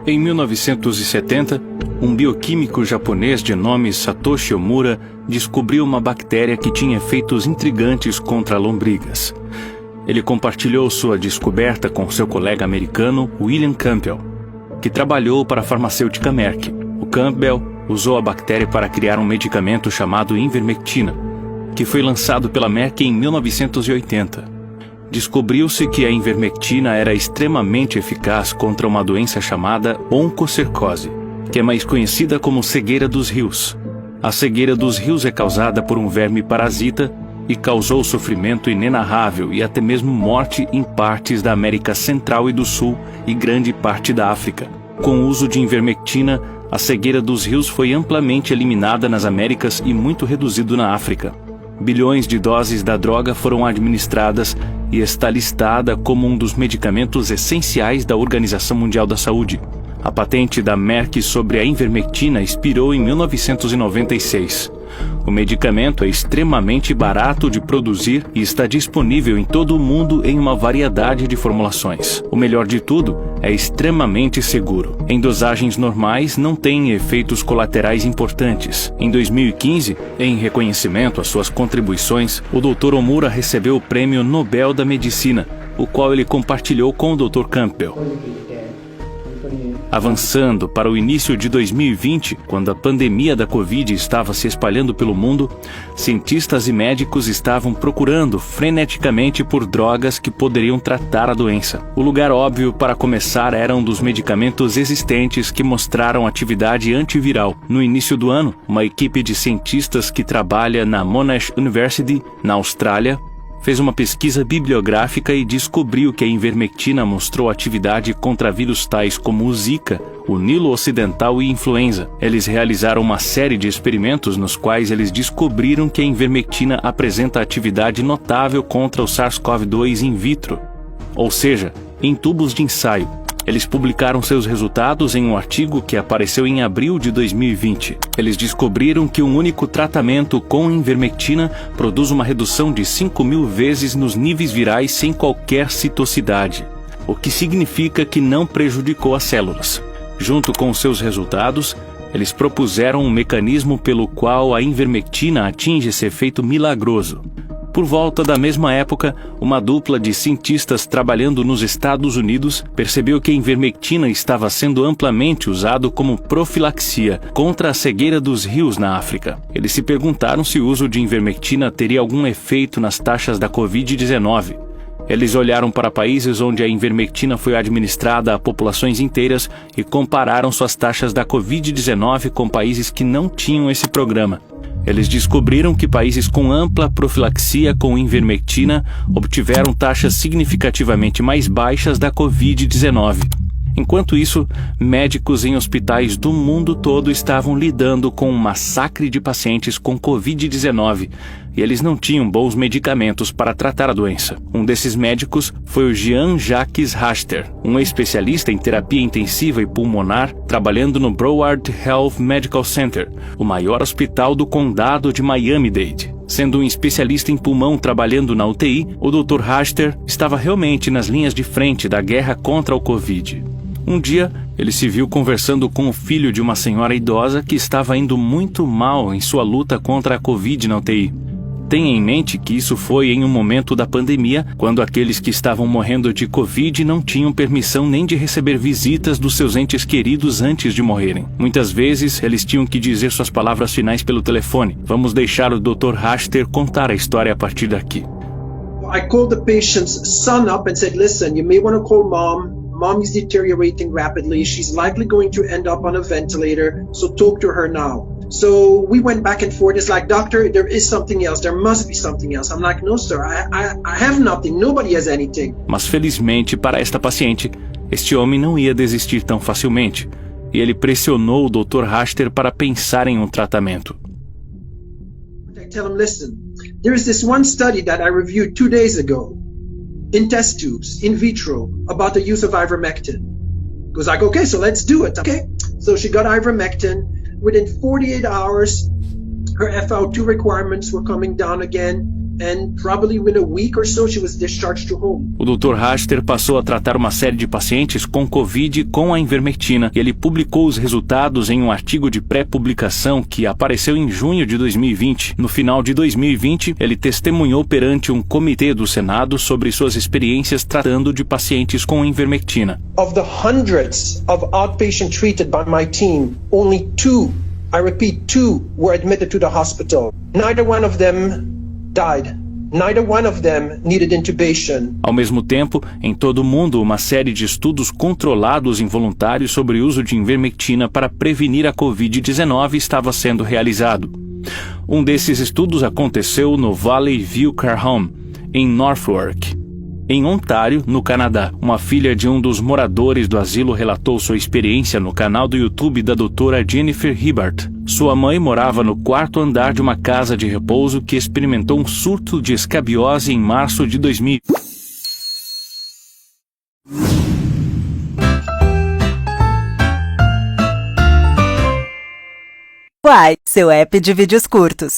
Em 1970, um bioquímico japonês de nome Satoshi Omura descobriu uma bactéria que tinha efeitos intrigantes contra lombrigas. Ele compartilhou sua descoberta com seu colega americano William Campbell, que trabalhou para a farmacêutica Merck. O Campbell usou a bactéria para criar um medicamento chamado Ivermectina, que foi lançado pela Merck em 1980. Descobriu-se que a ivermectina era extremamente eficaz contra uma doença chamada oncocercose, que é mais conhecida como cegueira dos rios. A cegueira dos rios é causada por um verme parasita e causou sofrimento inenarrável e até mesmo morte em partes da América Central e do Sul e grande parte da África. Com o uso de ivermectina, a cegueira dos rios foi amplamente eliminada nas Américas e muito reduzido na África. Bilhões de doses da droga foram administradas e está listada como um dos medicamentos essenciais da Organização Mundial da Saúde. A patente da Merck sobre a ivermectina expirou em 1996. O medicamento é extremamente barato de produzir e está disponível em todo o mundo em uma variedade de formulações. O melhor de tudo, é extremamente seguro. Em dosagens normais, não tem efeitos colaterais importantes. Em 2015, em reconhecimento às suas contribuições, o Dr. Omura recebeu o Prêmio Nobel da Medicina, o qual ele compartilhou com o Dr. Campbell. Avançando para o início de 2020, quando a pandemia da Covid estava se espalhando pelo mundo, cientistas e médicos estavam procurando freneticamente por drogas que poderiam tratar a doença. O lugar óbvio para começar era um dos medicamentos existentes que mostraram atividade antiviral. No início do ano, uma equipe de cientistas que trabalha na Monash University, na Austrália, fez uma pesquisa bibliográfica e descobriu que a ivermectina mostrou atividade contra vírus tais como o Zika, o Nilo Ocidental e influenza. Eles realizaram uma série de experimentos nos quais eles descobriram que a ivermectina apresenta atividade notável contra o SARS-CoV-2 in vitro, ou seja, em tubos de ensaio. Eles publicaram seus resultados em um artigo que apareceu em abril de 2020. Eles descobriram que um único tratamento com ivermectina produz uma redução de 5.000 vezes nos níveis virais sem qualquer citocidade, o que significa que não prejudicou as células. Junto com seus resultados, eles propuseram um mecanismo pelo qual a ivermectina atinge esse efeito milagroso. Por volta da mesma época, uma dupla de cientistas trabalhando nos Estados Unidos percebeu que a ivermectina estava sendo amplamente usado como profilaxia contra a cegueira dos rios na África. Eles se perguntaram se o uso de ivermectina teria algum efeito nas taxas da Covid-19. Eles olharam para países onde a ivermectina foi administrada a populações inteiras e compararam suas taxas da Covid-19 com países que não tinham esse programa. Eles descobriram que países com ampla profilaxia com ivermectina obtiveram taxas significativamente mais baixas da Covid-19. Enquanto isso, médicos em hospitais do mundo todo estavam lidando com um massacre de pacientes com Covid-19 e eles não tinham bons medicamentos para tratar a doença. Um desses médicos foi o Jean-Jacques Raster, um especialista em terapia intensiva e pulmonar, trabalhando no Broward Health Medical Center, o maior hospital do condado de Miami-Dade. Sendo um especialista em pulmão trabalhando na UTI, o Dr. Raster estava realmente nas linhas de frente da guerra contra o Covid. Um dia, ele se viu conversando com o filho de uma senhora idosa que estava indo muito mal em sua luta contra a Covid na UTI. Tenha em mente que isso foi em um momento da pandemia, quando aqueles que estavam morrendo de Covid não tinham permissão nem de receber visitas dos seus entes queridos antes de morrerem. Muitas vezes, eles tinham que dizer suas palavras finais pelo telefone. Vamos deixar o Dr. Raster contar a história a partir daqui. I called the patient's son up and said, listen, you may want to call mom. Mom is deteriorating rapidly. She's likely going to end up on a ventilator, so talk to her now. So we went back and forth. It's like, doctor, there is something else. There must be something else. I'm like, no, sir, I have nothing. Nobody has anything. Mas felizmente para esta paciente, este homem não ia desistir tão facilmente. E ele pressionou o Dr. Raster para pensar em um tratamento. I tell him, listen, there is this one study that I reviewed 2 days ago. In test tubes, in vitro, about the use of ivermectin. Goes like, okay, so let's do it. Okay, so she got ivermectin. Within 48 hours, her FiO2 requirements were coming down again. and probably within a week or so she was discharged to home. O Dr. Raster passou a tratar uma série de pacientes com Covid com a ivermectina e ele publicou os resultados em um artigo de pré-publicação que apareceu em junho de 2020. No final de 2020, ele testemunhou perante um comitê do Senado sobre suas experiências tratando de pacientes com ivermectina. Of the hundreds of outpatients treated by my team, only 2, I repeat 2, were admitted to the hospital. Neither one of them died. Neither one of them needed intubation. Ao mesmo tempo, em todo o mundo, uma série de estudos controlados involuntários sobre o uso de ivermectina para prevenir a Covid-19 estava sendo realizado. Um desses estudos aconteceu no Valley View Care Home, em Norfolk, em Ontário, no Canadá. Uma filha de um dos moradores do asilo relatou sua experiência no canal do YouTube da doutora Jennifer Hibbert. Sua mãe morava no 4º andar de uma casa de repouso que experimentou um surto de escabiose em março de 2000. Quai, seu app de vídeos curtos.